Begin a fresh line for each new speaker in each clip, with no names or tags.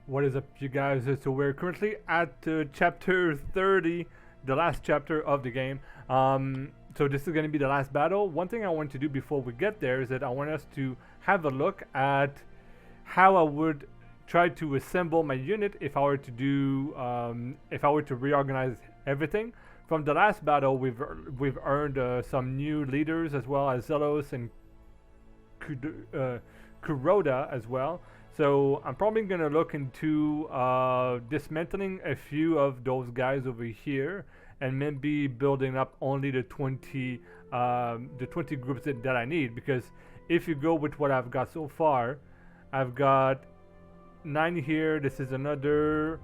What is up, you guys? So we're currently at chapter 30, the last chapter of the game. So this is going to be the last battle. One thing I want to do before we get there is that I want us to have a look at how I would try to assemble my unit if I were to do, if I were to reorganize everything. From the last battle, we've earned some new leaders as well as Zelos and Kuroda as well. So I'm probably gonna look into dismantling a few of those guys over here, and maybe building up only the 20 groups that I need. Because if you go with what I've got so far, I've got 9 here. This is another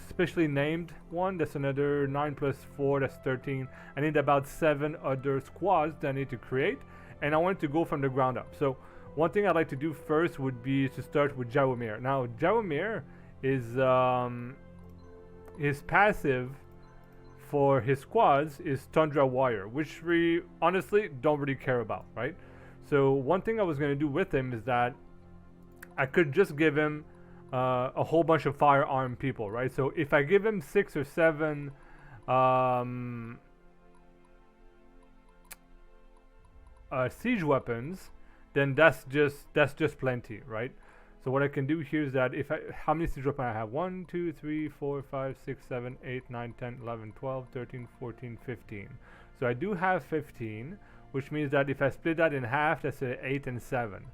specially named one. That's another 9 plus 4. That's 13. I need about 7 other squads that I need to create, and I want to go from the ground up. So one thing I'd like to do first would be to start with Jaromir. Now, Jaromir is his passive for his squads is Tundra Warrior, which we honestly don't really care about, right? So one thing I was going to do with him is that I could just give him a whole bunch of firearm people, right? So if I give him 6 or 7 siege weapons, then that's just plenty, right? So what I can do here is that how many siege weapons I have? 1, 2, 3, 4, 5, 6, 7, 8, 9, 10, 11, 12, 13, 14, 15. So I do have 15, which means that if I split that in half, that's 8 and 7.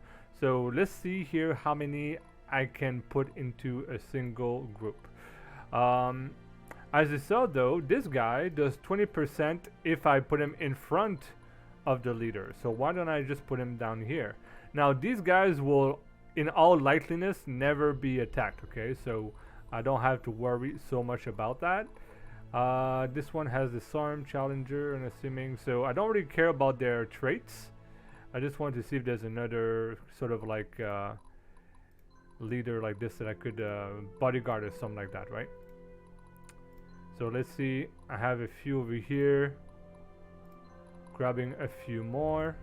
So let's see here how many I can put into a single group. As you saw though, this guy does 20% if I put him in front of the leader. So why don't I just put him down here? Now these guys will in all likeliness never be attacked, okay? So I don't have to worry so much about that. This one has disarm, challenger, and assuming, so I don't really care about their traits. I just want to see if there's another sort of like leader like this that I could bodyguard or something like that, right? So let's see, I have a few over here. Grabbing a few more,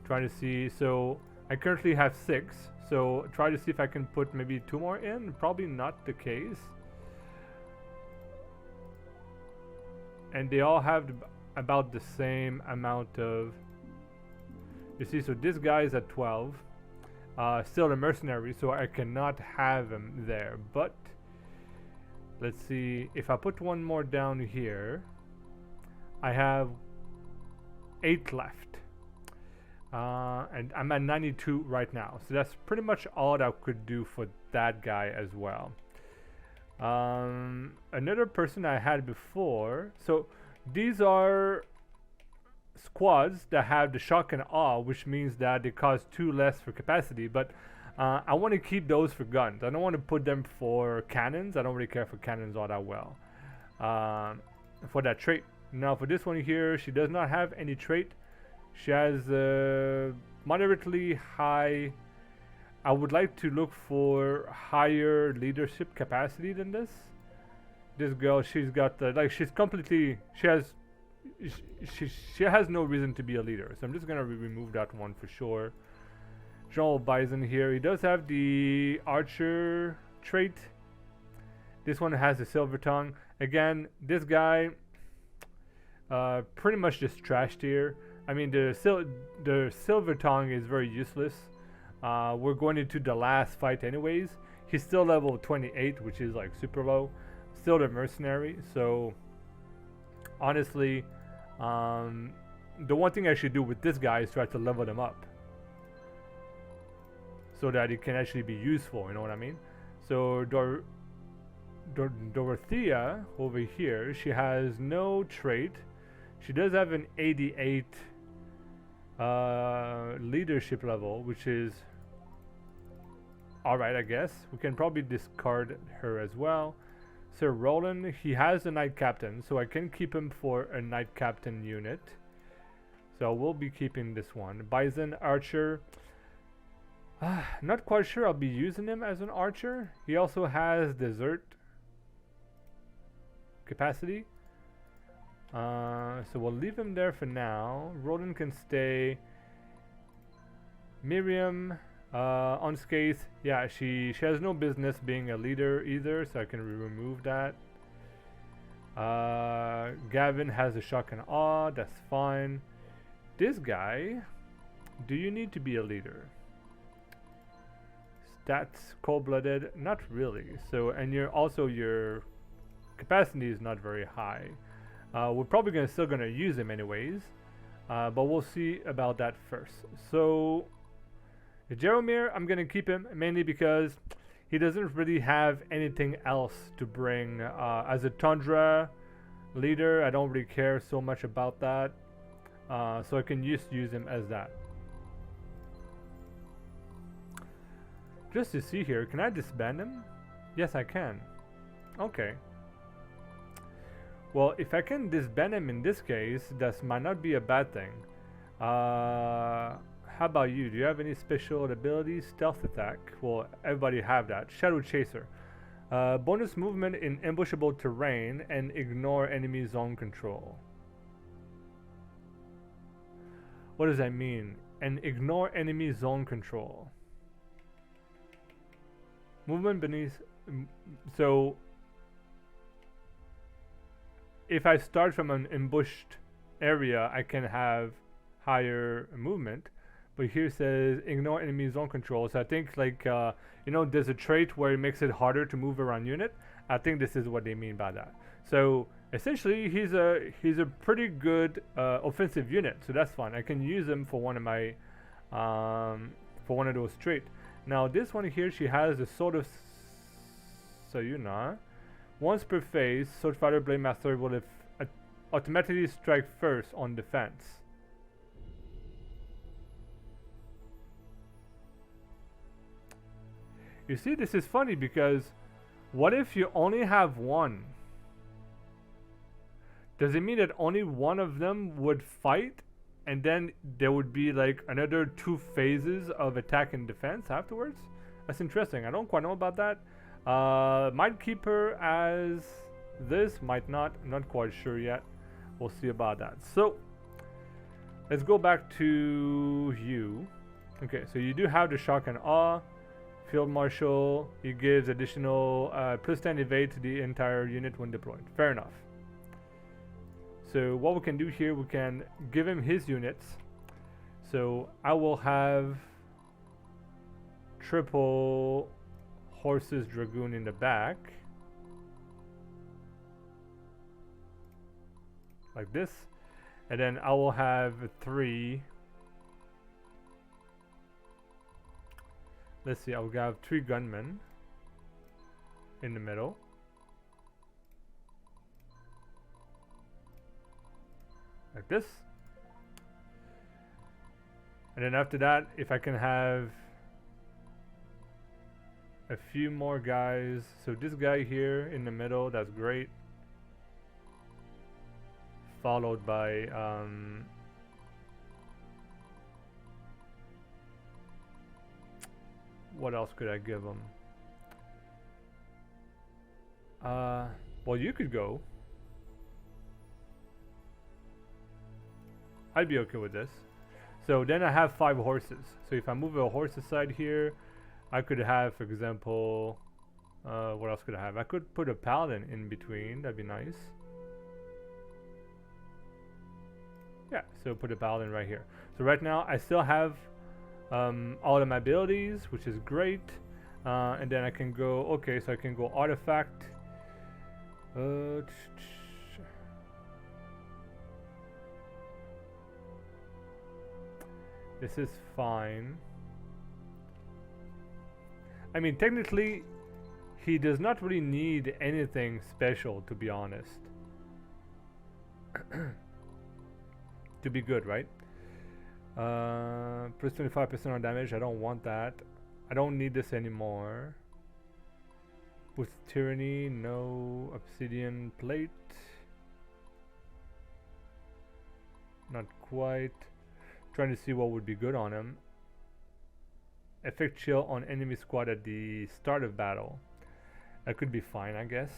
trying to see. So I currently have 6, so try to see if I can put maybe 2 more in. Probably not the case, and they all have about the same amount of, you see. So this guy is at 12, still a mercenary, so I cannot have him there. But let's see, if I put one more down here, I have 8 left, and I'm at 92 right now, so that's pretty much all I could do for that guy as well. Another person I had before, so these are squads that have the shock and awe, which means that they cost 2 less for capacity, but I want to keep those for guns. I don't want to put them for cannons. I don't really care for cannons all that well for that trait. Now for this one here, she does not have any trait. She has moderately high. I would like to look for higher leadership capacity than this. This girl, she's got like she's completely. She has no reason to be a leader. So I'm just gonna remove that one for sure. General Bison here. He does have the archer trait. This one has the silver tongue. Again, this guy. Pretty much just trashed here. I mean, the silver tongue is very useless. We're going into the last fight anyways. He's still level 28, which is like super low. Still the mercenary. So honestly, the one thing I should do with this guy is try to level them up, so that it can actually be useful. You know what I mean? So Dorothea over here, she has no trait. She does have an 88 leadership level, which is alright, I guess. We can probably discard her as well. Sir Roland, he has a Knight Captain, so I can keep him for a Knight Captain unit. So we'll be keeping this one. Bison Archer. Not quite sure I'll be using him as an archer. He also has desert capacity. So we'll leave him there for now. Roland can stay. Miriam, Unscathed, yeah, she has no business being a leader either, so I can remove that. Gavin has a shock and awe, that's fine. This guy, do you need to be a leader? Stats, cold-blooded, not really. So, and your capacity is not very high. We're probably still gonna use him anyways, but we'll see about that first. So, Jaromir, I'm gonna keep him mainly because he doesn't really have anything else to bring. As a Tundra leader, I don't really care so much about that, so I can just use him as that. Just to see here, can I disband him? Yes, I can. Okay. Well, if I can disband him in this case, that might not be a bad thing. How about you? Do you have any special abilities? Stealth attack. Well, everybody have that. Shadow Chaser. Bonus movement in ambushable terrain and ignore enemy zone control. What does that mean? And ignore enemy zone control. Movement beneath. So, if I start from an ambushed area, I can have higher movement. But here it says ignore enemy zone control. So I think like you know, there's a trait where it makes it harder to move around unit. I think this is what they mean by that. So essentially, he's a pretty good offensive unit. So that's fine. I can use him for one of my for one of those traits. Now this one here, she has a sort of Sayuna. Once per phase, Sword Fighter Blade Master will automatically strike first on defense. You see, this is funny because what if you only have one? Does it mean that only one of them would fight and then there would be like another 2 phases of attack and defense afterwards? That's interesting. I don't quite know about that. Might keep her as this, might not. I'm not quite sure yet. We'll see about that. So, let's go back to you. Okay, so you do have the shock and awe. Field Marshal, he gives additional plus 10 evade to the entire unit when deployed. Fair enough. So what we can do here, we can give him his units. So I will have triple horses dragoon in the back. Like this. And then I will have 3. Let's see, I'll have 3 gunmen in the middle. Like this. And then after that, if I can have a few more guys. So this guy here in the middle, that's great. Followed by what else could I give him? Well, you could go. I'd be okay with this. So then I have 5 horses. So if I move a horse aside here, I could have, for example, what else could I have? I could put a paladin in between. That'd be nice. Yeah, so put a paladin right here. So right now I still have all of my abilities, which is great. And then I can go, okay, so I can go artifact. This is fine. I mean, technically, he does not really need anything special, to be honest. To be good, right? Plus 25% on damage. I don't want that. I don't need this anymore. With tyranny, no obsidian plate. Not quite. Trying to see what would be good on him. Effect chill on enemy squad at the start of battle. That could be fine, I guess.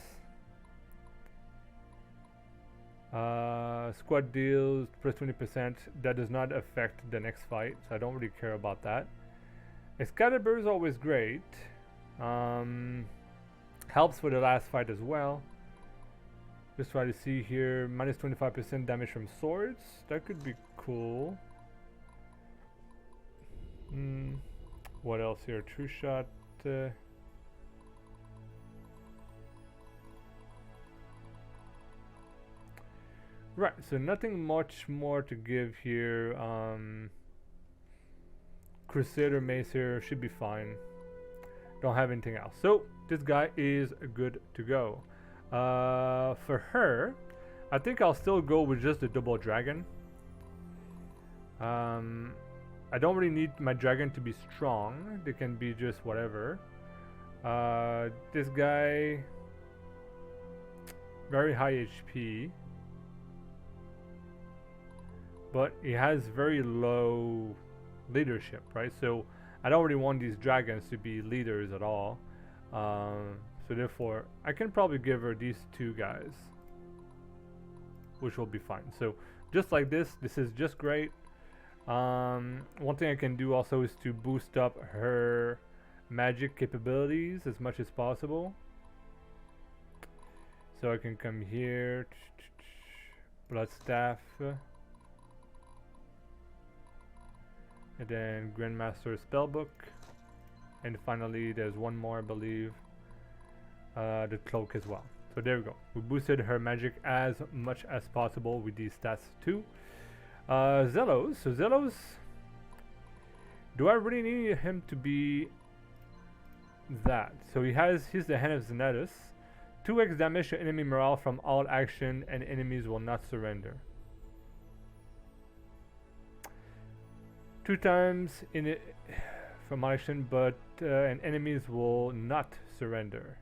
Squad deals plus 20%. That does not affect the next fight, so I don't really care about that. Excalibur is always great. Helps with the last fight as well. Just try to see here, minus 25% damage from swords. That could be cool. What else here? True shot. Right, so nothing much more to give here. Crusader Mace here should be fine. Don't have anything else. So this guy is good to go. For her, I think I'll still go with just the double dragon. I don't really need my dragon to be strong. They can be just whatever. This guy, very high HP, but he has very low leadership, right? So I don't really want these dragons to be leaders at all. So therefore, I can probably give her these two guys, which will be fine. So just like this is just great. One thing I can do also is to boost up her magic capabilities as much as possible. So I can come here, Blood Staff, and then Grandmaster Spellbook, and finally there's one more, I believe, the Cloak as well. So there we go. We boosted her magic as much as possible with these stats too. Zelos. So Zelos, do I really need him to be that? So he's the Hand of Xanatus. 2x damage to enemy morale from all action, and enemies will not surrender. 2 times in it from action, but and enemies will not surrender.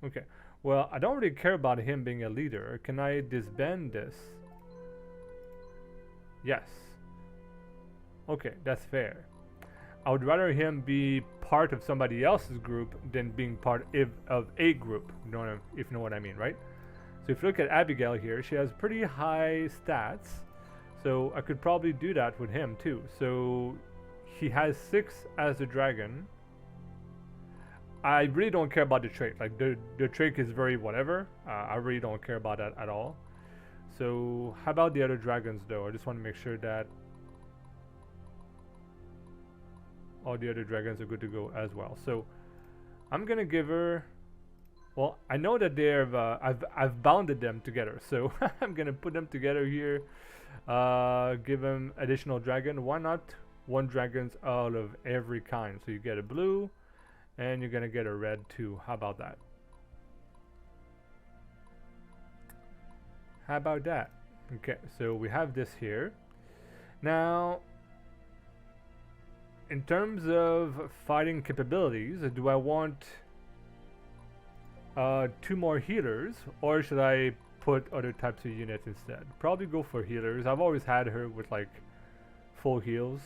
Okay. Well, I don't really care about him being a leader. Can I disband this? Yes. Okay, that's fair. I would rather him be part of somebody else's group than being part of a group. If you know what I mean, right? So if you look at Abigail here, she has pretty high stats. So I could probably do that with him too. So he has 6 as a dragon. I really don't care about the trait. Like the trait is very whatever. I really don't care about that at all. So how about the other dragons though? I just want to make sure that all the other dragons are good to go as well. So I'm gonna give her. Well, I know that they're. I've bounded them together, so I'm gonna put them together here. Give them additional dragon. Why not 1 dragons out of every kind? So you get a blue, and you're gonna get a red too. How about that? How about that? Okay, so we have this here. Now, in terms of fighting capabilities, do I want 2 more healers, or should I put other types of units instead? Probably go for healers. I've always had her with like full heals.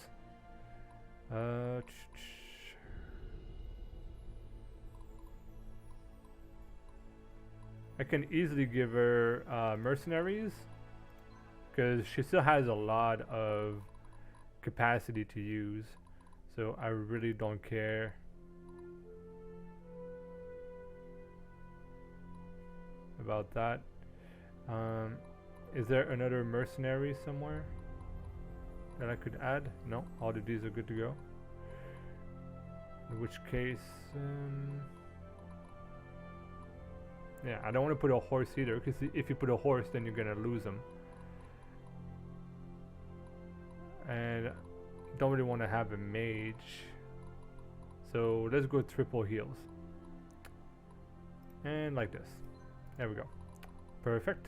I can easily give her mercenaries, because she still has a lot of capacity to use, so I really don't care. About that. Is there another mercenary somewhere that I could add? No, all of these are good to go. In which case, yeah, I don't want to put a horse either, because if you put a horse, then you're gonna lose them. And don't really want to have a mage, so let's go triple heals. And like this. There we go. Perfect.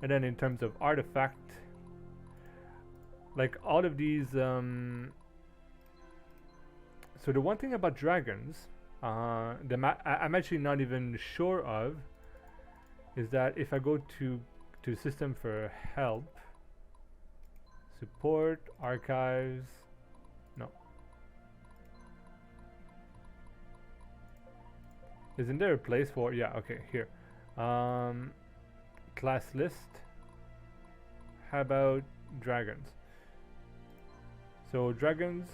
And then in terms of artifact, like all of these, so the one thing about dragons, I'm actually not even sure of, is that if I go to system for help, support, archives, no. Isn't there a place for, yeah, okay, here. Class list. How about dragons? So dragons,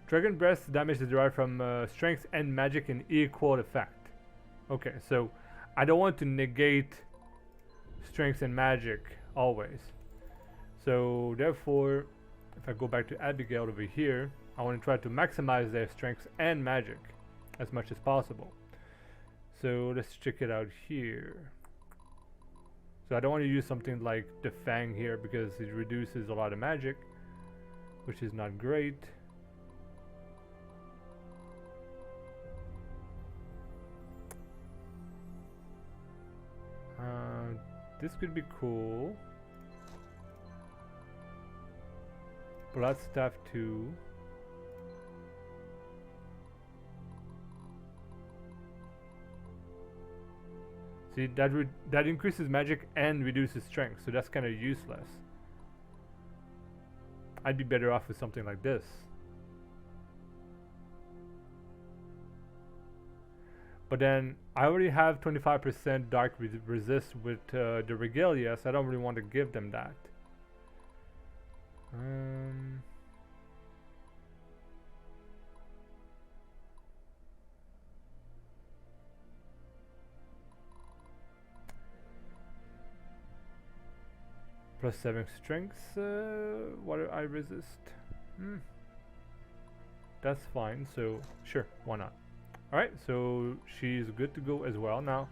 Dragon Breath damage is derived from strength and magic in equal effect. Okay, so I don't want to negate strength and magic always. So therefore, if I go back to Abigail over here, I want to try to maximize their strength and magic as much as possible. So let's check it out here. So I don't want to use something like the Fang here because it reduces a lot of magic, which is not great. This could be cool. Blood Staff 2. See, that increases magic and reduces strength, so that's kind of useless. I'd be better off with something like this. But then I already have 25% dark resist with the Regalia, so I don't really want to give them that. Plus 7 strength. What do I resist? That's fine. So sure, why not? Alright, so she's good to go as well. Now,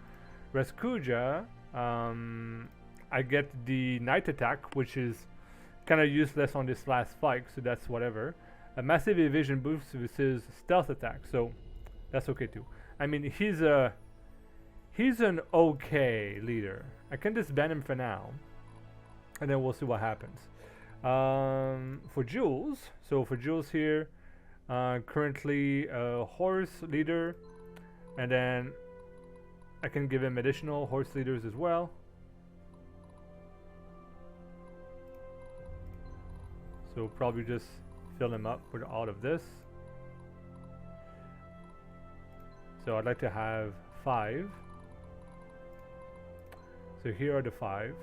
Reskuja, I get the night attack, which is kind of useless on this last fight, so that's whatever. A massive evasion boost with his stealth attack, so that's okay too. I mean, he's an okay leader. I can disband him for now, and then we'll see what happens. For Jules, so for Jules here, currently a horse leader, and then I can give him additional horse leaders as well. So probably just fill him up with all of this. So I'd like to have 5. So here are the 5,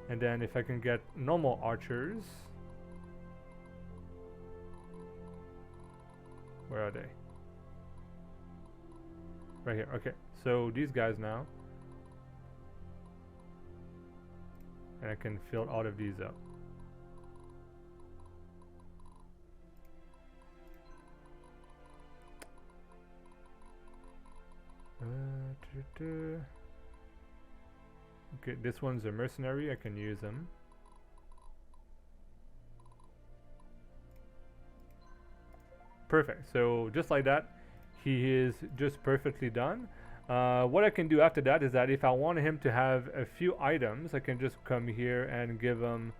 and then if I can get normal archers. Where are they? Right here. Okay, so these guys now, and I can fill all of these up. Okay, this one's a mercenary. I can use him. Perfect. So just like that, he is just perfectly done. What I can do after that is that if I want him to have a few items, I can just come here and give him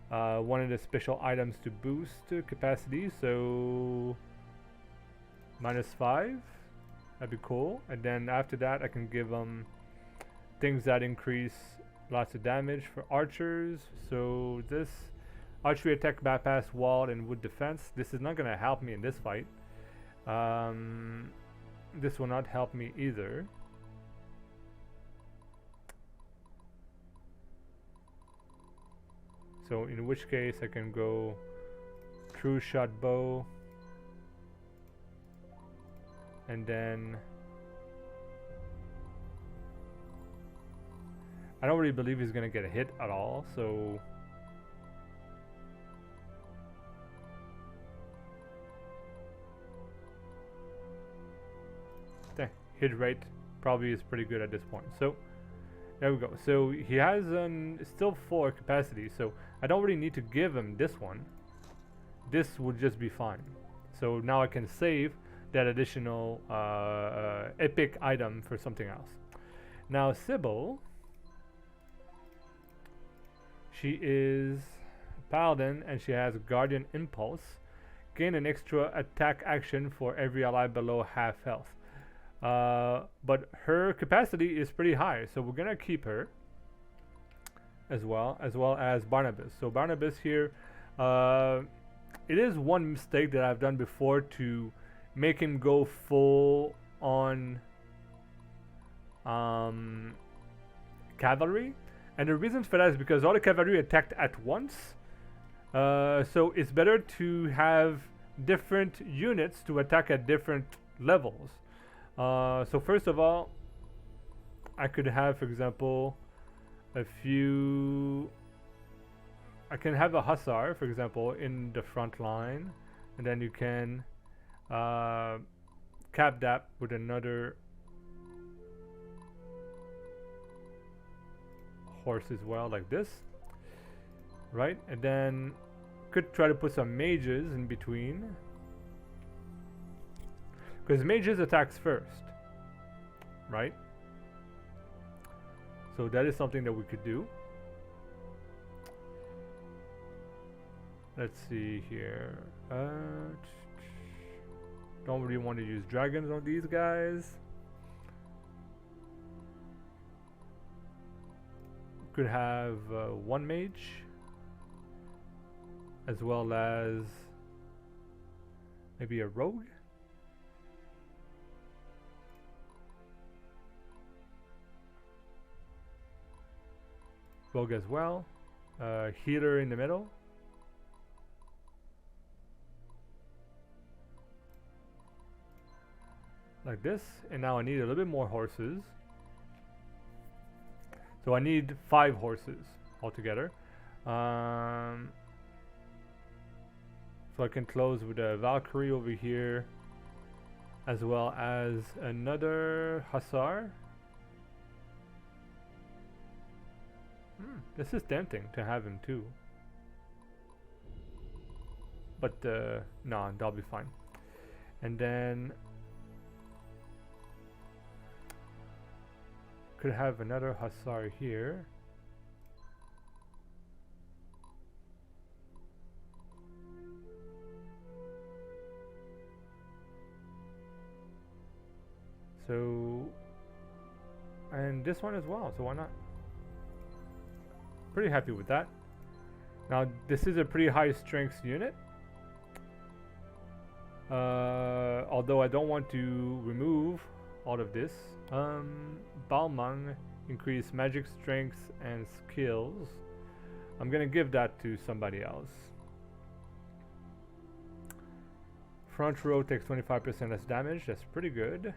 one of the special items to boost capacity. So -5, that'd be cool. And then after that, I can give him things that increase lots of damage for archers. So this archery attack, bypass, wall, and wood defense. This is not going to help me in this fight. This will not help me either. So in which case I can go true shot bow, and then I don't really believe he's going to get a hit at all, so hit rate probably is pretty good at this point. So there we go. So he has still 4 capacity, so I don't really need to give him this one. This would just be fine. So now I can save that additional epic item for something else. Now Sybil, she is a paladin and she has Guardian Impulse. Gain an extra attack action for every ally below half health. But her capacity is pretty high, so we're gonna keep her as well as Barnabas. So Barnabas here, it is one mistake that I've done before to make him go full on cavalry, and the reason for that is because all the cavalry attacked at once. So it's better to have different units to attack at different levels. So first of all, I could have, for example, a few. I can have a hussar, for example, in the front line, and then you can cap that with another horse as well, like this, right? And then could try to put some mages in between, because mages attacks first, right? So that is something that we could do. Let's see here. Don't really want to use dragons on these guys. Could have one mage, as well as maybe a rogue. Rogue as well. Healer in the middle. Like this. And now I need a little bit more horses. So I need 5 horses altogether. So I can close with a Valkyrie over here, as well as another Hussar. This is tempting to have him too. But no, that'll be fine. And then could have another Hussar here. So, and this one as well, so why not? Pretty happy with that. Now this is a pretty high strength unit. Although I don't want to remove all of this. Balmung increase magic strength and skills. I'm gonna give that to somebody else. Front row takes 25% less damage. That's pretty good.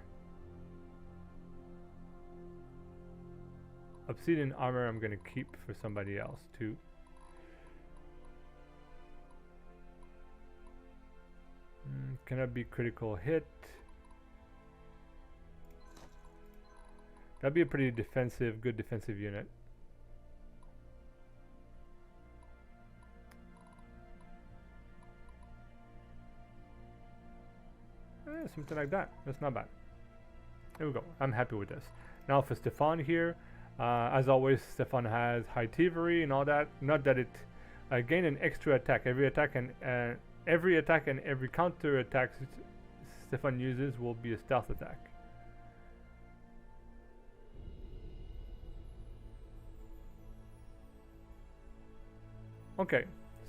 Obsidian armor I'm gonna keep for somebody else too. Cannot be critical hit. That'd be a pretty defensive, good defensive unit. Something like that. That's not bad. There we go. I'm happy with this. Now for Stefan here, as always, Stefan has high thievery and all that. Not that it gain an extra attack. Every attack and every counter attack Stefan uses will be a stealth attack. Okay,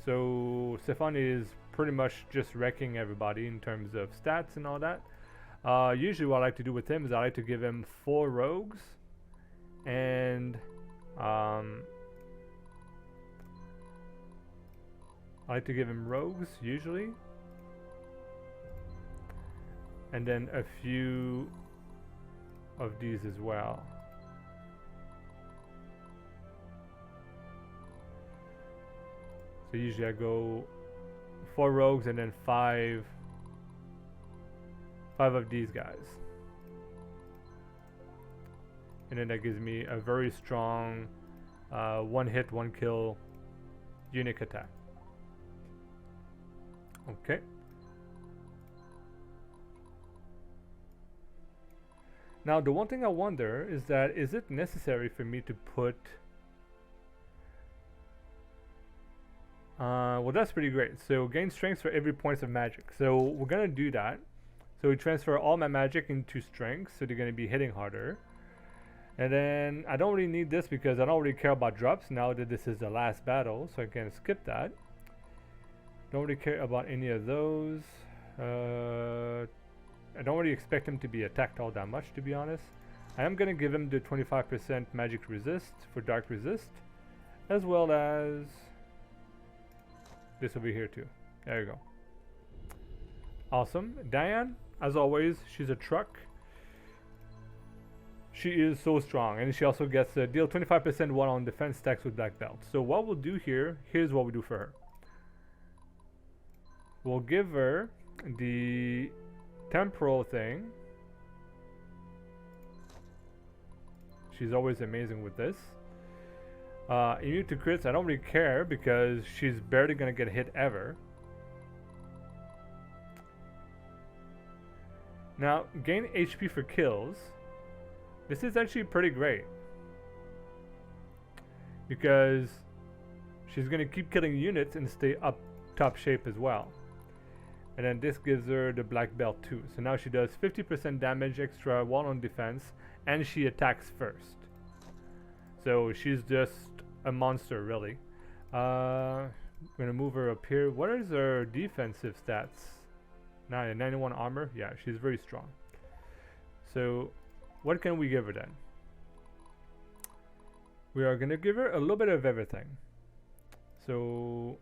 so Stefan is pretty much just wrecking everybody in terms of stats and all that. Usually what I like to do with him is I like to give him 4 rogues and I like to give him rogues usually, and then a few of these as well. So usually I go 4 rogues and then 5 of these guys. And then that gives me a very strong 1 hit, 1 kill unique attack. Okay. Now the one thing I wonder is that is it necessary for me to put well, that's pretty great. So gain strength for every points of magic. So we're gonna do that. So we transfer all my magic into strength, so they're gonna be hitting harder. And then I don't really need this because I don't really care about drops now that this is the last battle, so I can skip that. Don't really care about any of those. I don't really expect him to be attacked all that much, to be honest. I am gonna give him the 25% magic resist for dark resist, as well as this over here too. There you go. Awesome. Diane, as always, she's a truck. She is so strong, and she also gets deal 25% one on defense stacks with black belt. So what we'll do here, here's what we do for her. We'll give her the temporal thing. She's always amazing with this. Immune to crits, I don't really care because she's barely gonna get hit ever. Now, gain HP for kills. This is actually pretty great because she's gonna keep killing units and stay up top shape as well. And then this gives her the black belt too. So now she does 50% damage extra while on defense, and she attacks first. So she's just a monster, really. I'm gonna move her up here. What is her defensive stats? 91 armor. Yeah, she's very strong. So what can we give her then? We are gonna give her a little bit of everything. So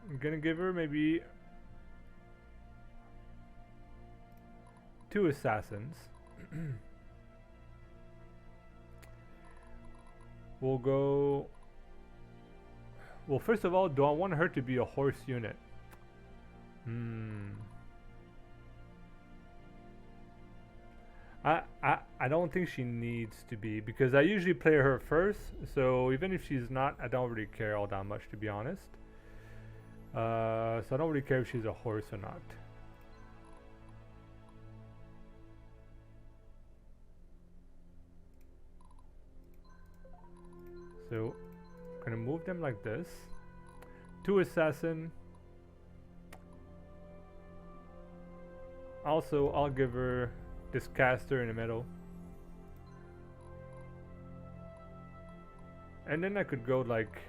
I'm gonna give her maybe 2 assassins. We'll go. Well, first of all, do I want her to be a horse unit? I don't think she needs to be, because I usually play her first, so even if she's not, I don't really care all that much, to be honest. So I don't really care if she's a horse or not. So I'm gonna move them like this. 2 assassin. Also, I'll give her this caster in the middle. And then I could go like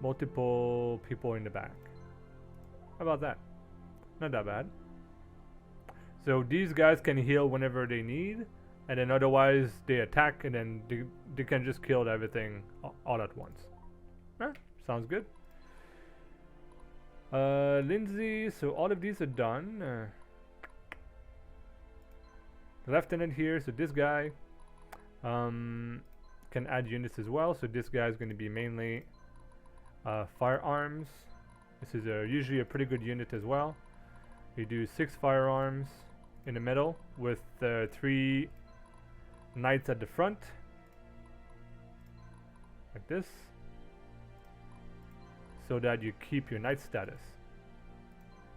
multiple people in the back. How about that? Not that bad. So these guys can heal whenever they need, and then otherwise they attack, and then they can just kill everything all at once. Sounds good. Lindsay, so all of these are done. Lieutenant here, so this guy can add units as well. So this guy is going to be mainly firearms. This is usually a pretty good unit as well. We do 6 firearms in the middle with 3 knights at the front, like this, so that you keep your knight status,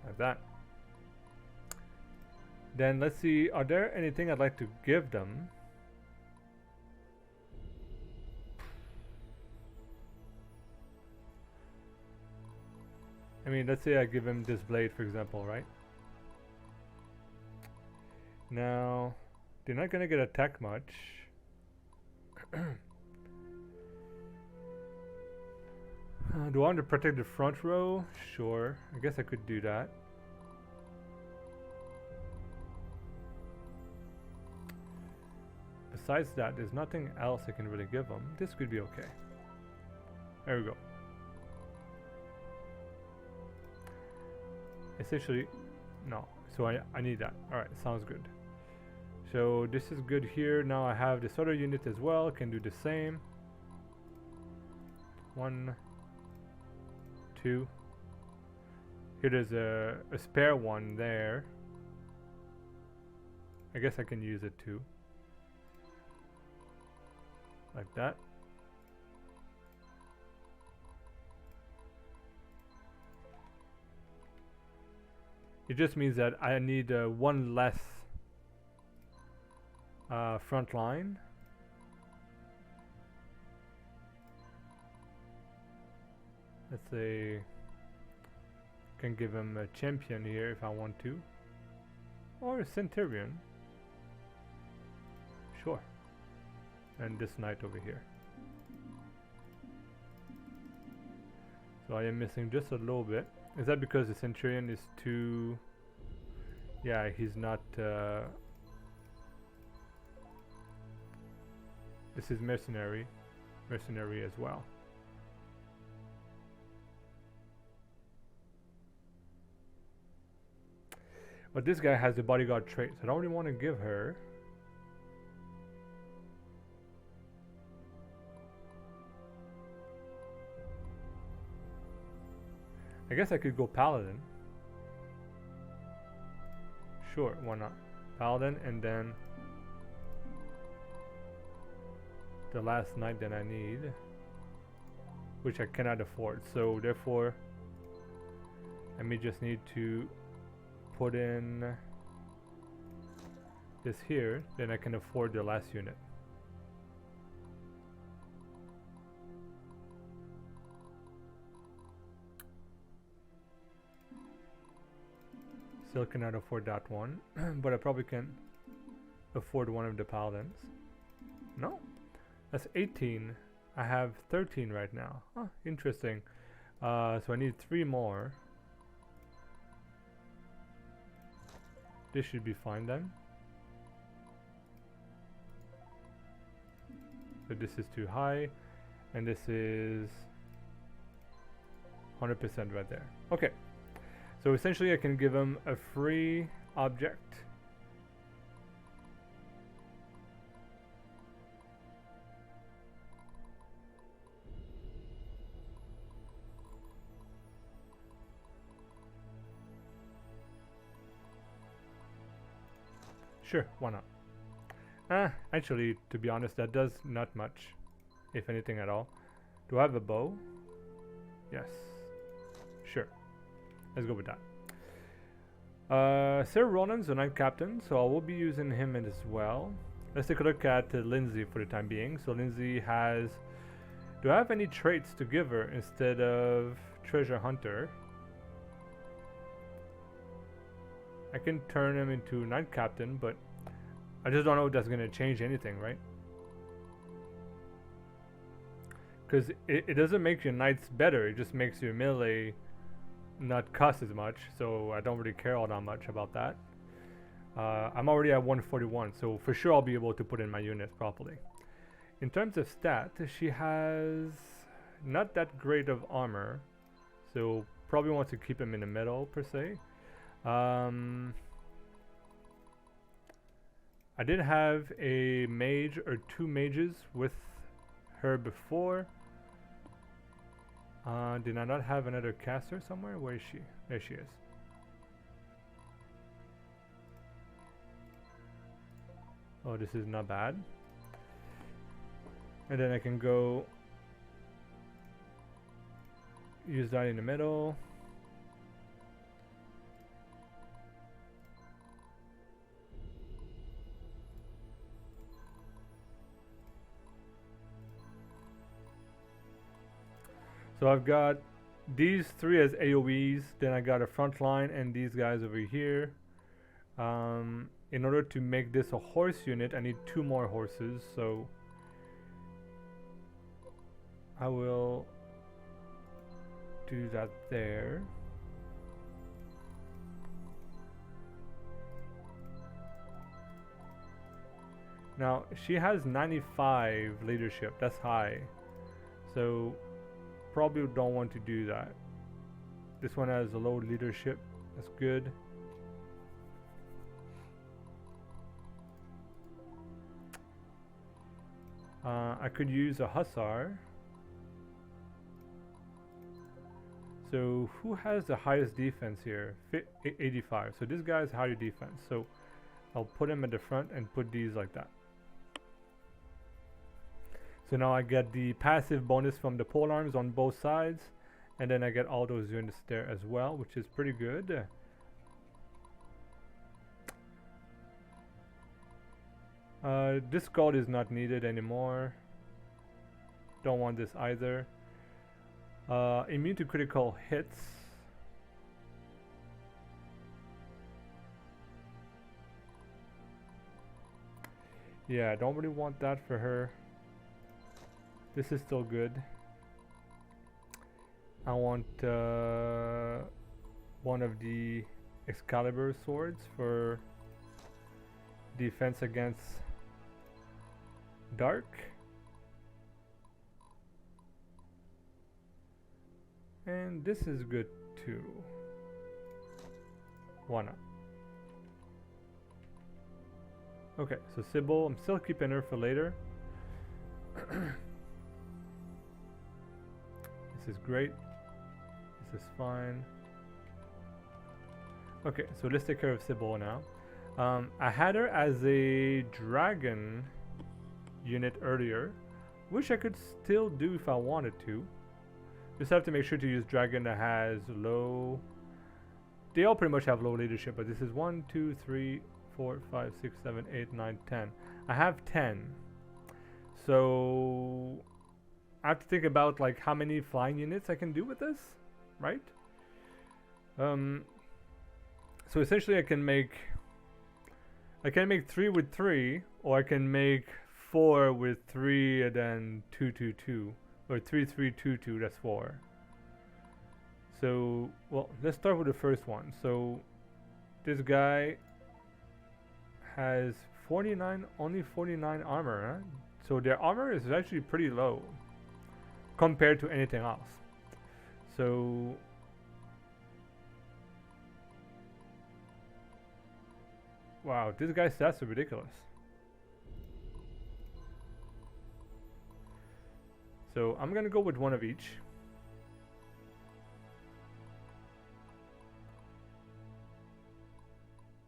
like that. Then let's see, are there anything I'd like to give them? I mean, let's say I give him this blade, for example, right? Now, they're not gonna get attacked much. Do I want to protect the front row? Sure, I guess I could do that. Besides that, there's nothing else I can really give them. This could be okay. There we go. Essentially, no. So I need that. Alright, sounds good. So this is good here. Now I have this other unit as well. Can do the same. 1, 2. Here there's a spare one there. I guess I can use it too. Like that. It just means that I need 1 less front line. Let's say can give him a champion here if I want to, or a centurion. Sure. And this knight over here. So I am missing just a little bit. Is that because the centurion is too... Yeah, he's not... This is mercenary as well. But this guy has the bodyguard trait, so I don't really want to give her. I guess I could go paladin. Sure, why not? Paladin, and then the last knight that I need, which I cannot afford. So therefore, I may just need to put in this here, then I can afford the last unit. Still cannot afford that one, but I probably can afford one of the paladins. No, that's 18. I have 13 right now. Huh, interesting. So I need 3 more. This should be fine then. So this is too high, and this is 100% right there. Okay. So essentially I can give him a free object. Sure, why not? Actually, to be honest, that does not much, if anything at all. Do I have a bow? Yes. Sure. Let's go with that. Sir Ronan's the Knight Captain, so I will be using him as well. Let's take a look at Lindsay for the time being. So Lindsay has... Do I have any traits to give her instead of Treasure Hunter? I can turn him into Knight Captain, but I just don't know if that's going to change anything, right? Because it doesn't make your knights better, it just makes your melee not cost as much, so I don't really care all that much about that. I'm already at 141, so for sure I'll be able to put in my units properly. In terms of stat, she has not that great of armor, so probably wants to keep him in the middle per se. I did have a mage or 2 mages with her before. Did I not have another caster somewhere? Where is she? There she is. Oh, this is not bad. And then I can go use that in the middle. So I've got these 3 as AoEs, then I got a front line and these guys over here. In order to make this a horse unit, I need 2 more horses, so I will do that there. Now, she has 95 leadership, that's high. So probably don't want to do that. This one has a low leadership, that's good. I could use a hussar. So who has the highest defense here? 85. So this guy has higher defense. So I'll put him at the front and put these like that. So now I get the passive bonus from the polearms on both sides, and then I get all those units there as well, which is pretty good. This gold is not needed anymore. Don't want this either. Immune to critical hits. Yeah, I don't really want that for her. This is still good. I want one of the Excalibur swords for defense against dark. And this is good too. Why not? Okay, so Sybil, I'm still keeping her for later. This is great. This is fine. Okay, so let's take care of Sybil now. I had her as a dragon unit earlier, which I could still do if I wanted to. Just have to make sure to use dragon that has low. They all pretty much have low leadership, but this is 1, 2, 3, 4, 5, 6, 7, 8, 9, 10. I have 10. So I have to think about like how many flying units I can do with this, right? So essentially I can make 3 with 3, or I can make 4 with 3 and then 2, 2, 2, or 3, 3, 2, 2. That's 4. So well, let's start with the first one. So this guy has 49, only 49 armor. Huh? So their armor is actually pretty low compared to anything else. So wow, this guy's stats are ridiculous. So I'm gonna go with one of each.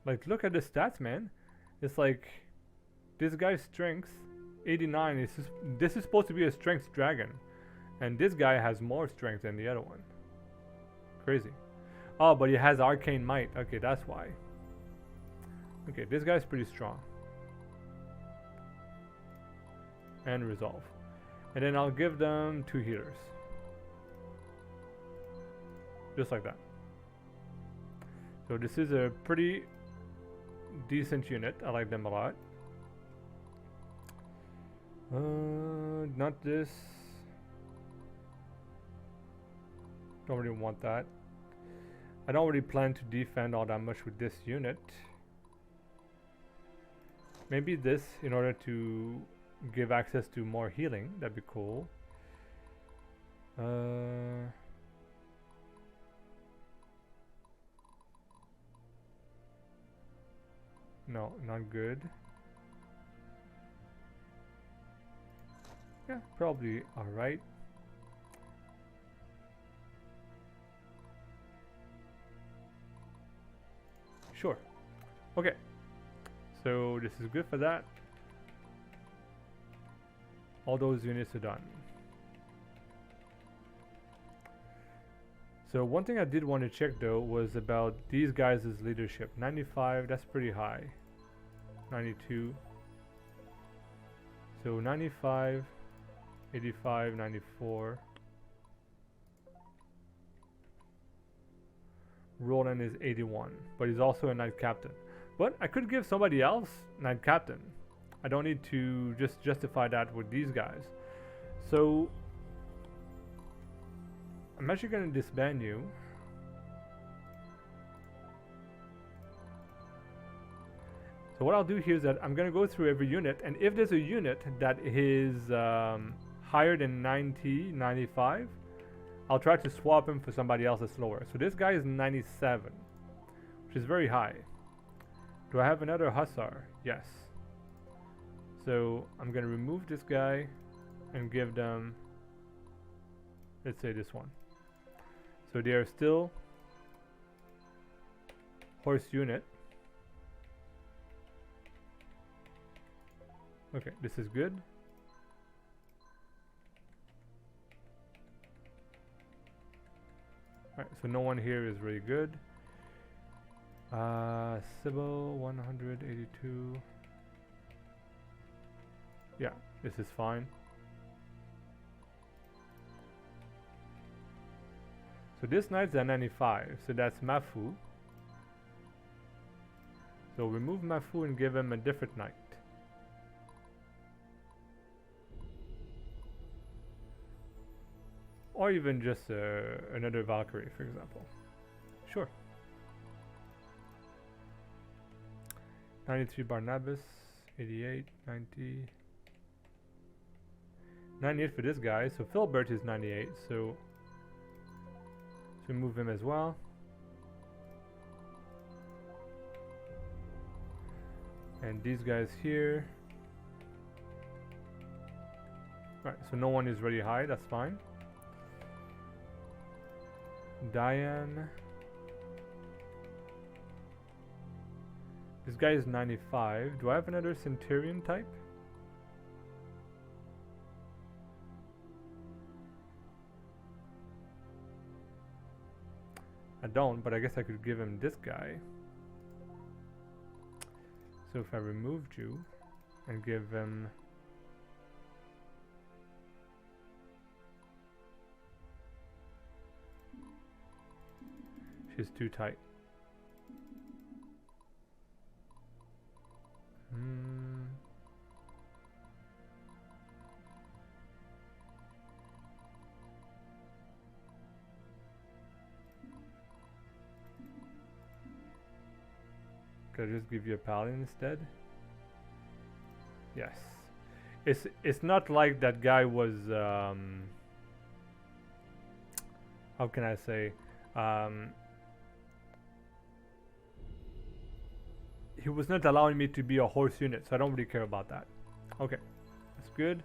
Like, look at the stats, man. It's like this guy's strength 89. This is supposed to be a strength dragon, and this guy has more strength than the other one. Crazy. Oh, but he has arcane might. Okay, that's why. Okay, this guy's pretty strong. And resolve. And then I'll give them 2 healers. Just like that. So this is a pretty decent unit. I like them a lot. Not this. Don't really want that. I don't really plan to defend all that much with this unit. Maybe this in order to give access to more healing. That'd be cool. No, not good. Yeah, probably alright. Sure. Okay. So this is good for that. All those units are done. So one thing I did want to check though was about these guys' leadership. 95, that's pretty high. 92. So 95, 85, 94. Roland is 81, but he's also a knight captain. But I could give somebody else knight captain. I don't need to just justify that with these guys. So I'm actually going to disband you. So what I'll do here is that I'm going to go through every unit, and if there's a unit that is higher than 90, 95, I'll try to swap him for somebody else that's lower. So this guy is 97, which is very high. Do I have another hussar? Yes. So I'm going to remove this guy and give them, let's say this one. So they are still horse unit. Okay, this is good. Alright, so no one here is really good. Sybil 182. Yeah, this is fine. So this knight's at 95, so that's Mafu. So remove Mafu and give him a different knight. Or even just another Valkyrie, for example. Sure. 93 Barnabas, 88, 90. 98 for this guy, so Philbert is 98, so So move him as well. And these guys here. Right, so no one is really high, that's fine. Diane. This guy is 95. Do I have another Centurion type? I don't, but I guess I could give him this guy. So if I removed you and give him she's too tight. Could I just give you a paladin instead? Yes. It's not like that guy was how can I say, he was not allowing me to be a horse unit, so I don't really care about that. Okay, that's good.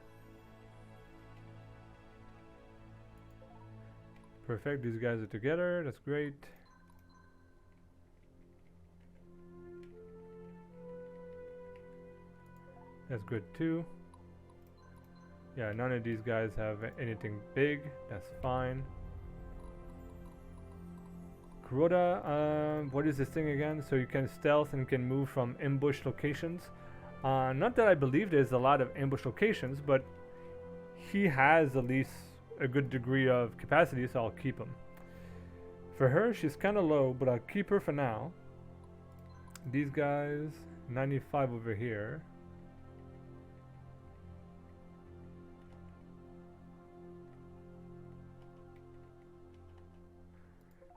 Perfect, these guys are together, that's great. That's good too. Yeah, none of these guys have anything big, that's fine. Kuroda, what is this thing again? So you can stealth and can move from ambush locations. Not that I believe there's a lot of ambush locations, but he has at least a good degree of capacity, so I'll keep him. For her, she's kind of low, but I'll keep her for now. These guys, 95 over here.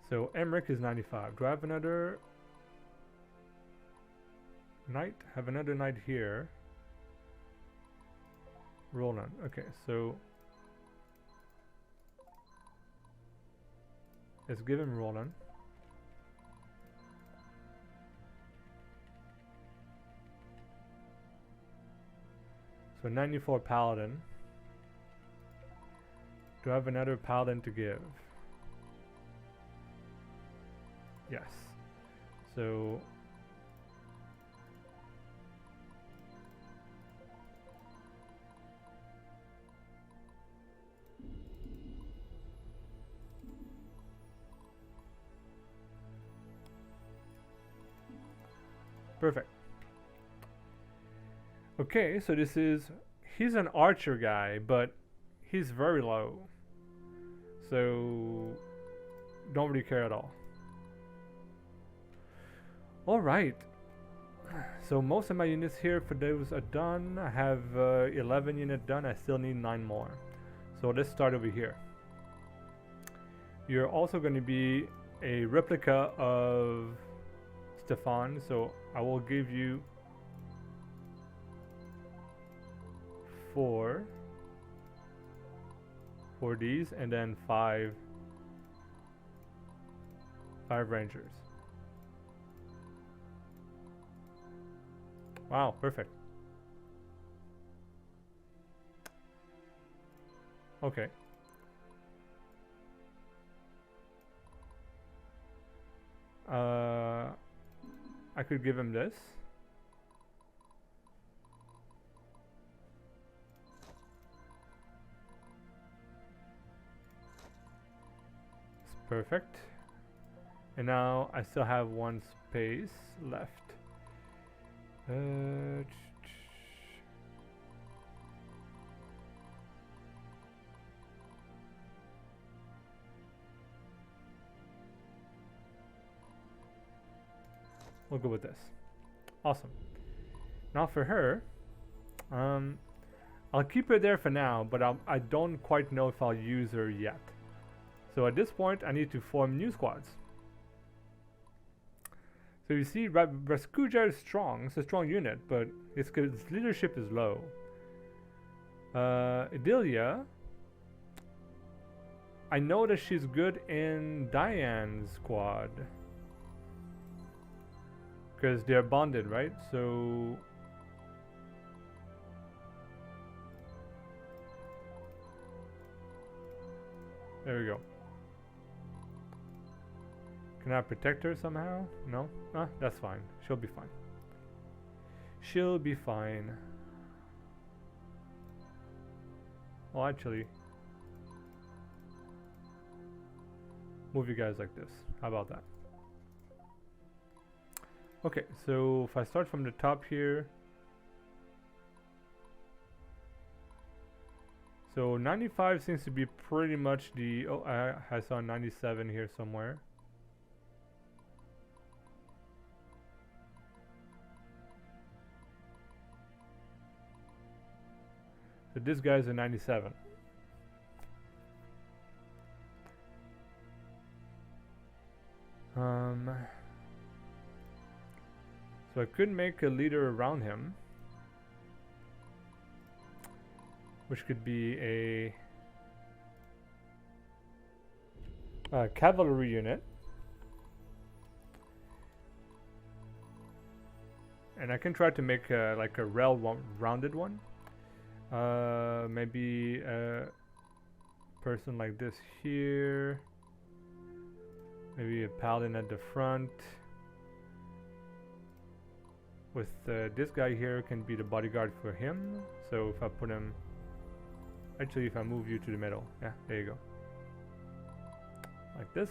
So Emmerich is 95. Do I have another knight? Have another knight here. Roland. Okay, so let's give him Roland. So 94 paladin. Do I have another paladin to give? Yes. So perfect. Okay, so this is, he's an archer guy, but he's very low. So don't really care at all. Alright, so most of my units here for those are done. I have 11 units done, I still need 9 more. So let's start over here. You're also going to be a replica of Stefan, so I will give you 4 for these, and then 5 rangers. Wow, perfect. Okay. I could give him this. It's perfect. And now I still have 1 space left. We'll go with this. Awesome. Now for her, I'll keep her there for now, but I don't quite know if I'll use her yet. So at this point, I need to form new squads. So you see, Raskuja is strong. It's a strong unit, but its leadership is low. Idilia I know that she's good in Diane's squad. Because they're bonded, right? So... there we go. Can I protect her somehow? No? Ah, that's fine. She'll be fine. She'll be fine. Well, actually... move you guys like this. How about that? Okay, so if I start from the top here... so 95 seems to be pretty much the... oh, I saw 97 here somewhere. So this guy's a 97. So I could make a leader around him, which could be a cavalry unit, and I can try to make like a rounded one. Maybe a person like this here. Maybe a paladin at the front. With this guy here can be the bodyguard for him. So if I put him... actually, if I move you to the middle. Yeah, there you go. Like this.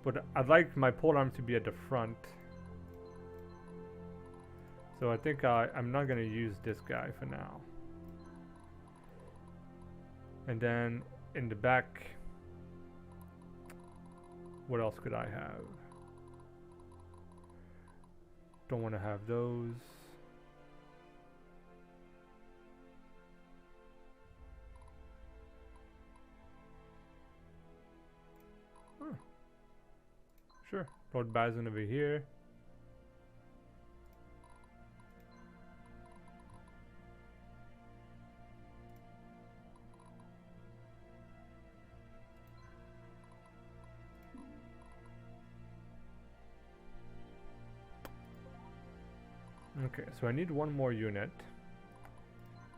But I'd like my polearm to be at the front. So I think I'm not going to use this guy for now. And then in the back, what else could I have? Don't want to have those. Huh. Sure, Lord Bazin over here. Okay, so I need one more unit.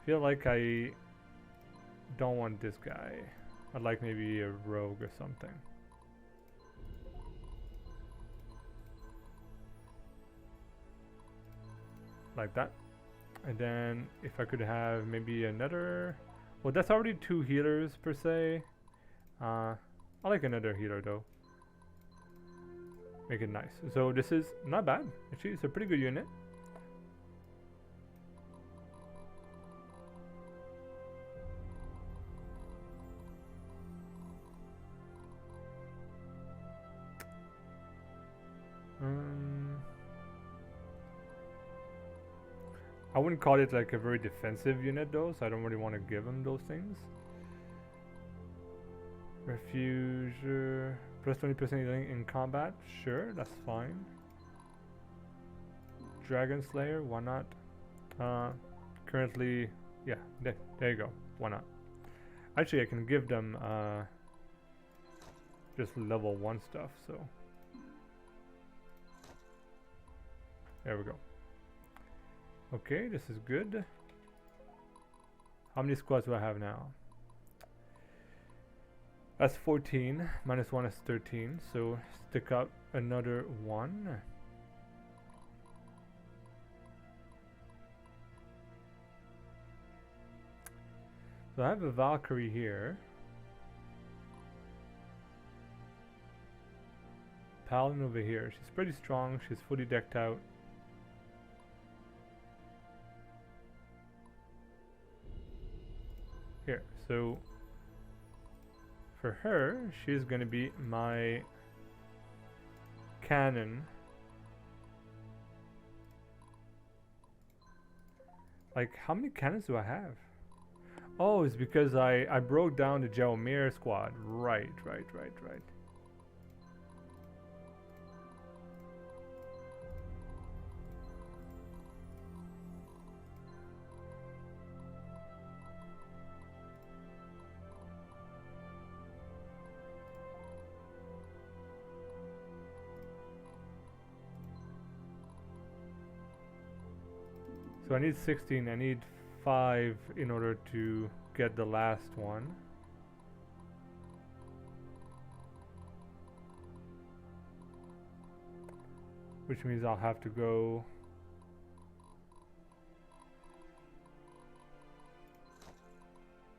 Feel like I don't want this guy. I'd like maybe a rogue or something. Like that. And then if I could have maybe another... well, that's already 2 healers per se. I like another healer though. Make it nice. So this is not bad. Actually, it's a pretty good unit. I wouldn't call it like a very defensive unit though, so I don't really want to give him those things. Refuge, plus 20% healing in combat, sure, that's fine. Dragon Slayer, why not? Currently, yeah, there you go, why not? Actually, I can give them just level 1 stuff, so. There we go. Okay, this is good. How many squads do I have now? That's 14. Minus 1 is 13. So stick up another 1. So I have a Valkyrie here. Paladin over here. She's pretty strong. She's fully decked out. Here, so for her, she's gonna be my cannon. Like, how many cannons do I have? Oh, it's because I broke down the Jaromir squad. Right. So I need 16. I need 5 in order to get the last one. Which means I'll have to go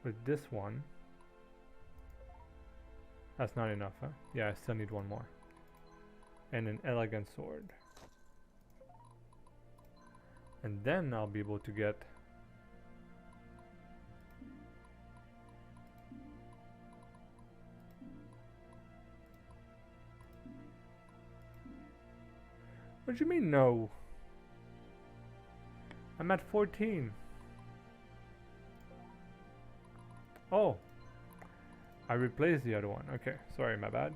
with this one. That's not enough, huh? Yeah, I still need one more. And an elegant sword. And then I'll be able to get What do you mean no? I'm at 14. Oh. I replaced the other one. Okay, sorry, my bad.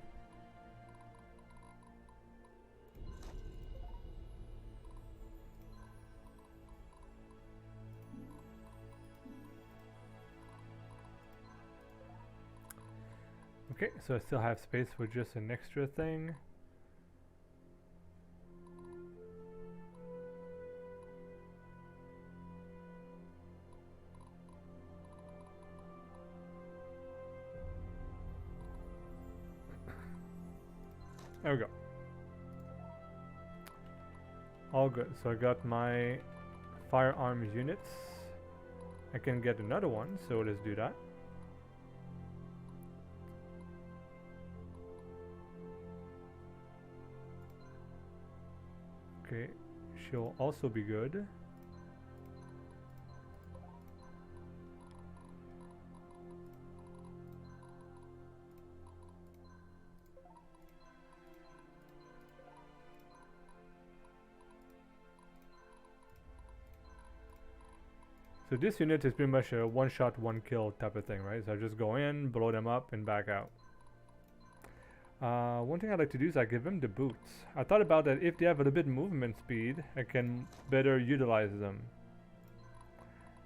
Okay, so I still have space for just an extra thing. There we go. All good. So I got my firearms units. I can get another one, so let's do that. Okay, she'll also be good. So this unit is pretty much a one-shot, one-kill type of thing, right? So I just go in, blow them up, and back out. One thing I'd like to do is I give them the boots. I thought about that if they have a little bit movement speed, I can better utilize them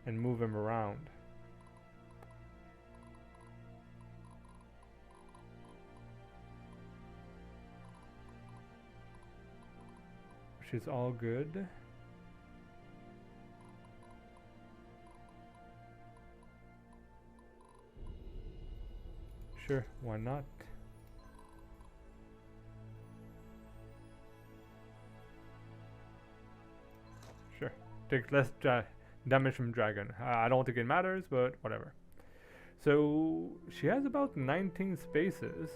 and move them around. Which is all good. Sure, why not? Sure, take less damage from dragon. I don't think it matters, but whatever. So she has about 19 spaces.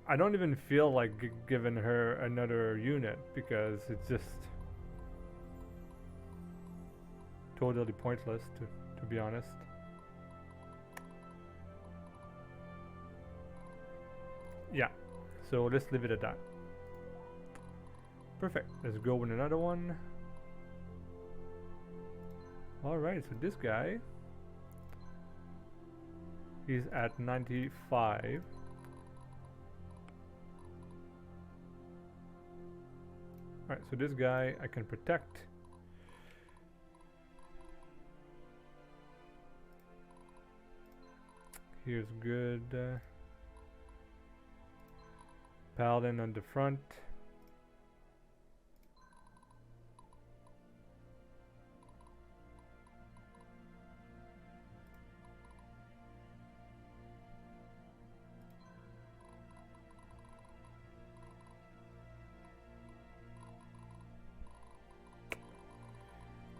I don't even feel like giving her another unit because it's just totally pointless to be honest. Yeah, so let's leave it at that. Perfect, let's go with another one. Alright, so this guy, he's at 95. Alright, so this guy I can protect. Here's good. Paladin on the front.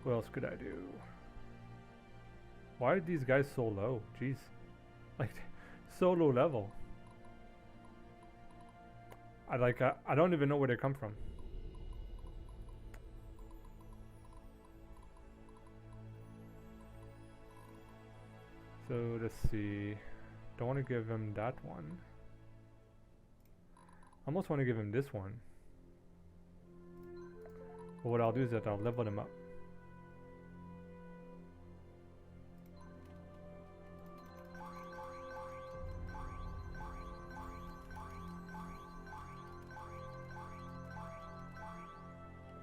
What else could I do? Why are these guys so low? Jeez. Like, so low level. I don't even know where they come from. So let's see. Don't want to give him that one. I almost want to give him this one. But what I'll do is that I'll level them up.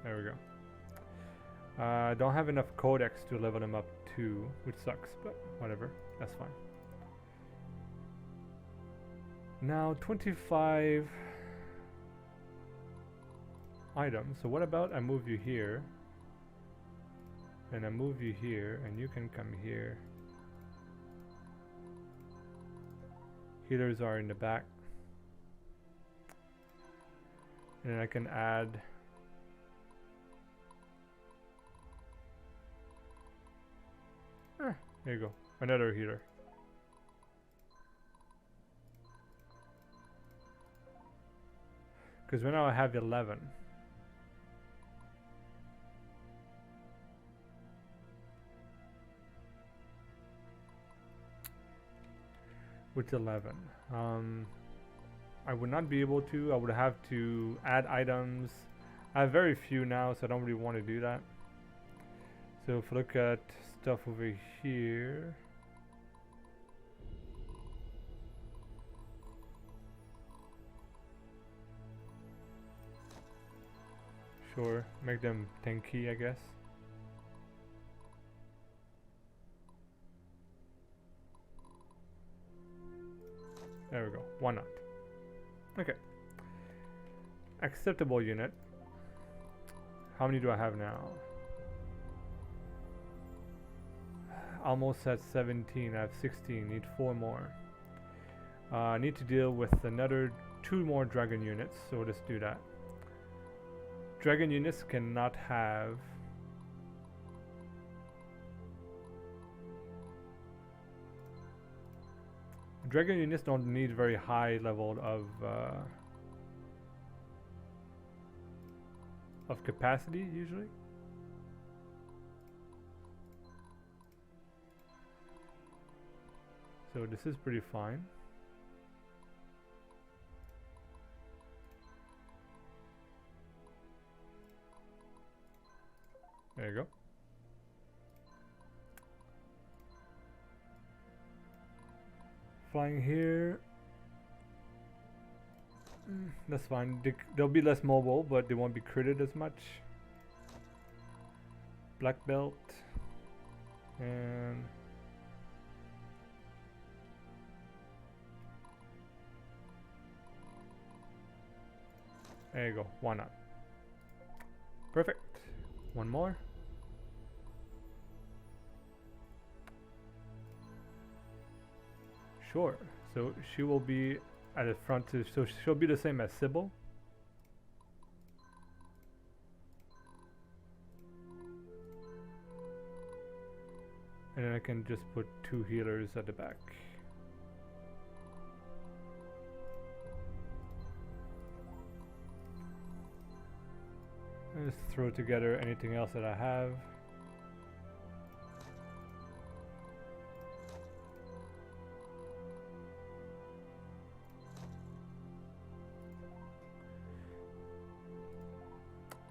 There we go. I don't have enough codex to level them up too, which sucks, but whatever, that's fine. Now 25. items. So what about I move you here, and I move you here, and you can come here. Healers are in the back. And then I can add there you go, another healer. Because now I have 11. With 11. I would not be able to. I would have to add items. I have very few now, so I don't really want to do that. So if we look at stuff over here. Sure, make them tanky, I guess. There we go, why not? Okay. Acceptable unit. How many do I have now? Almost at 17, I have 16, need 4 more. I need to deal with another 2 more dragon units, so let's do that. Dragon units cannot have dragon units don't need very high level of capacity usually. So this is pretty fine. There you go. Flying here. That's fine. They'll be less mobile, but they won't be critted as much. Black belt. And there you go. Why not? Perfect. One more. Sure. So she will be at the front, so she'll be the same as Sybil. And then I can just put 2 healers at the back. Let's throw together anything else that I have.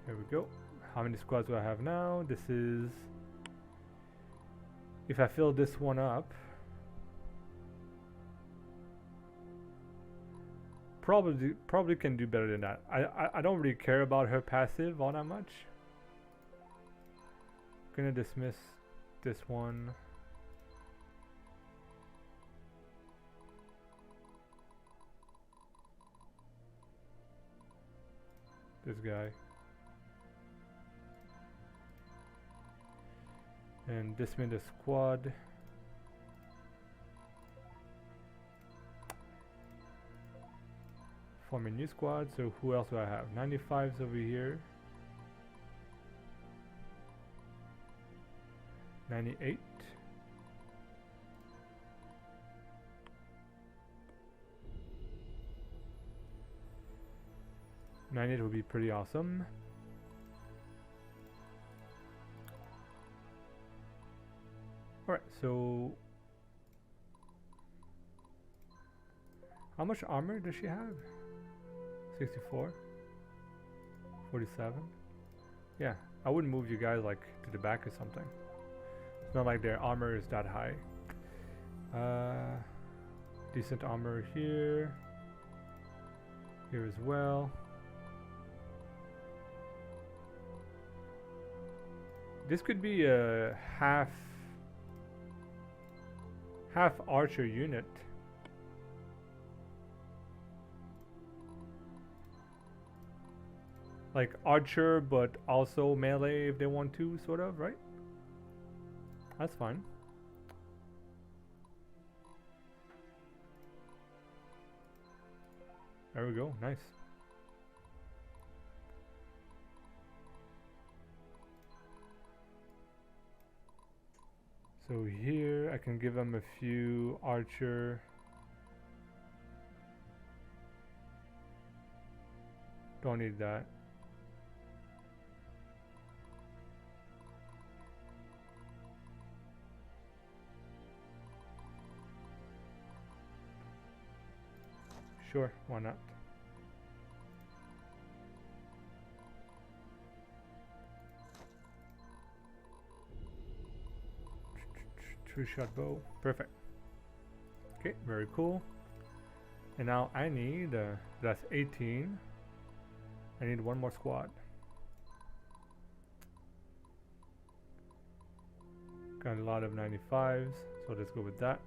Here we go. How many squads do I have now? This is... If I fill this one up... Probably can do better than that. I don't really care about her passive all that much. Gonna dismiss this one. This guy. And dismiss the squad. Form a new squad. So who else do I have? 95's over here. 98. It would be pretty awesome. Alright, so how much armor does she have? 64? 47? Yeah, I wouldn't move you guys like to the back or something. It's not like their armor is that high. Decent armor here. Here as well. This could be a half archer unit. like archer, but also melee if they want to, sort of, right? That's fine. There we go, nice. So here I can give them a few archer. Don't need that. Sure, why not? Two-shot bow, perfect. Okay, very cool. And now I need, that's 18. I need one more squad. Got a lot of 95s, so let's go with that.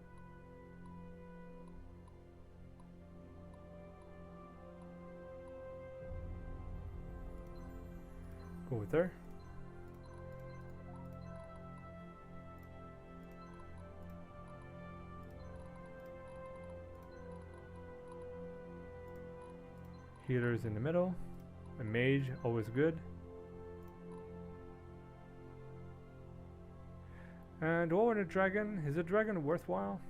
Go with her. Healers in the middle. A mage, always good. And what would a dragon? Is a dragon worthwhile?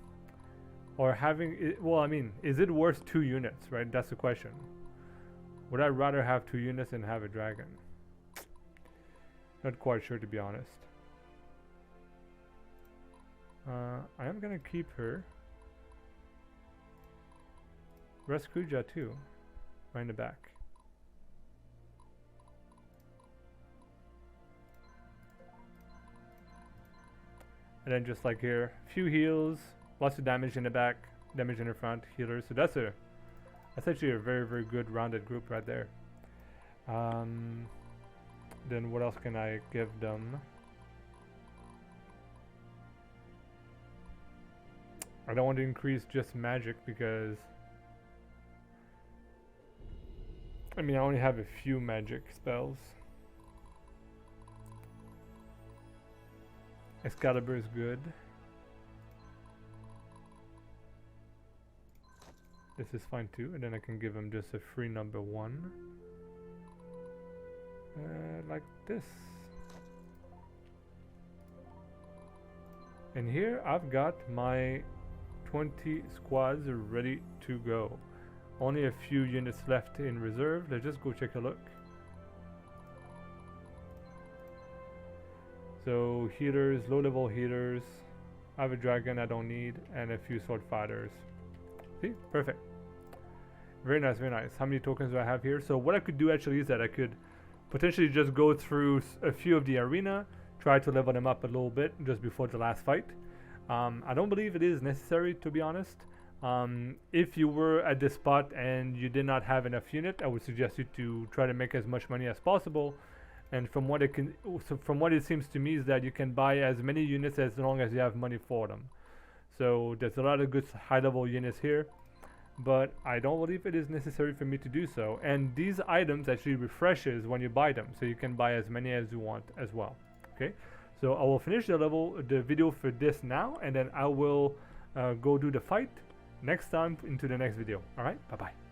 Or having it, well, I mean, is it worth 2 units, right? That's the question. Would I rather have 2 units than have a dragon? Not quite sure, to be honest. I am gonna keep her. Rescuja too, right in the back. And then just like here, few heals, lots of damage in the back, damage in the front, healers. So that's actually a very, very good rounded group right there. Then what else can I give them? I don't want to increase just magic because I mean I only have a few magic spells. Excalibur is good. This is fine too, and then I can give him just a free number 1. Like this. And here I've got my 20 squads ready to go. Only a few units left in reserve. Let's just go check a look. So healers, low level healers. I have a dragon I don't need, and a few sword fighters. See, perfect. Very nice, very nice. How many tokens do I have here? So what I could do actually is that I could potentially just go through a few of the arena, try to level them up a little bit just before the last fight. I don't believe it is necessary, to be honest. If you were at this spot and you did not have enough unit, I would suggest you to try to make as much money as possible. And from what it seems to me is that you can buy as many units as long as you have money for them. So there's a lot of good high level units here, but I don't believe it is necessary for me to do so. And these items actually refreshes when you buy them, so you can buy as many as you want as well. Okay, so I will finish the video for this now, and then I will go do the fight next time into the next video. All right, bye bye.